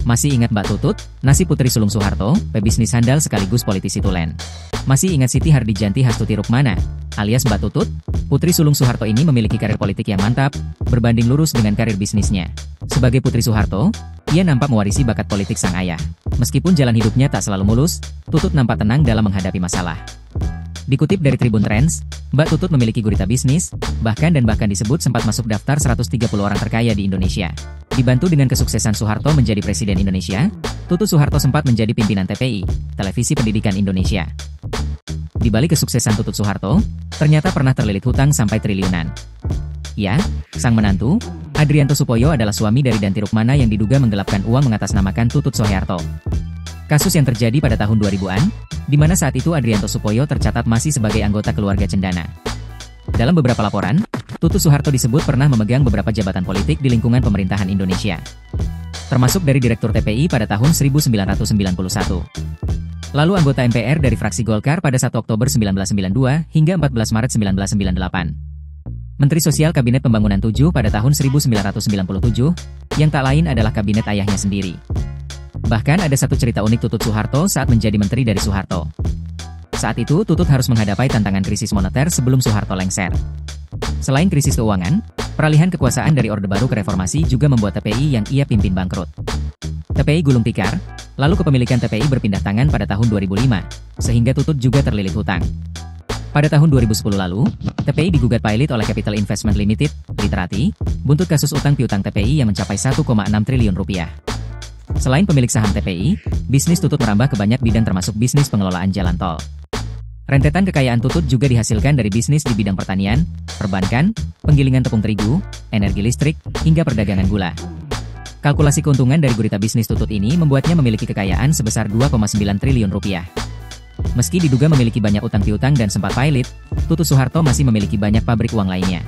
Masih ingat Mbak Tutut, nasib Putri Sulung Soeharto, pebisnis handal sekaligus politisi tulen. Masih ingat Siti Hardijanti Hastuti Rukmana, alias Mbak Tutut? Putri Sulung Soeharto ini memiliki karir politik yang mantap, berbanding lurus dengan karir bisnisnya. Sebagai Putri Soeharto, ia nampak mewarisi bakat politik sang ayah. Meskipun jalan hidupnya tak selalu mulus, Tutut nampak tenang dalam menghadapi masalah. Dikutip dari Tribun Trends, Mbak Tutut memiliki gurita bisnis, bahkan disebut sempat masuk daftar 130 orang terkaya di Indonesia. Dibantu dengan kesuksesan Soeharto menjadi Presiden Indonesia, Tutut Soeharto sempat menjadi pimpinan TPI, Televisi Pendidikan Indonesia. Di balik kesuksesan Tutut Soeharto, ternyata pernah terlilit hutang sampai triliunan. Ya, sang menantu, Adrianto Supoyo adalah suami dari Danti Rukmana yang diduga menggelapkan uang mengatasnamakan Tutut Soeharto. Kasus yang terjadi pada tahun 2000-an, di mana saat itu Adrianto Supoyo tercatat masih sebagai anggota keluarga cendana. Dalam beberapa laporan, Tutut Soeharto disebut pernah memegang beberapa jabatan politik di lingkungan pemerintahan Indonesia. Termasuk dari Direktur TPI pada tahun 1991. Lalu anggota MPR dari fraksi Golkar pada 1 Oktober 1992 hingga 14 Maret 1998. Menteri Sosial Kabinet Pembangunan 7 pada tahun 1997, yang tak lain adalah kabinet ayahnya sendiri. Bahkan ada satu cerita unik Tutut Soeharto saat menjadi menteri dari Soeharto. Saat itu Tutut harus menghadapi tantangan krisis moneter sebelum Soeharto lengser. Selain krisis keuangan, peralihan kekuasaan dari Orde Baru ke Reformasi juga membuat TPI yang ia pimpin bangkrut. TPI gulung tikar, lalu kepemilikan TPI berpindah tangan pada tahun 2005, sehingga Tutut juga terlilit hutang. Pada tahun 2010 lalu, TPI digugat pilot oleh Capital Investment Limited, Literati, buntut kasus utang piutang TPI yang mencapai 1,6 triliun rupiah. Selain pemilik saham TPI, bisnis Tutut merambah ke banyak bidang termasuk bisnis pengelolaan jalan tol. Rentetan kekayaan Tutut juga dihasilkan dari bisnis di bidang pertanian, perbankan, penggilingan tepung terigu, energi listrik, hingga perdagangan gula. Kalkulasi keuntungan dari gurita bisnis Tutut ini membuatnya memiliki kekayaan sebesar 2,9 triliun rupiah. Meski diduga memiliki banyak utang piutang dan sempat pilot, Tutut Soeharto masih memiliki banyak pabrik uang lainnya.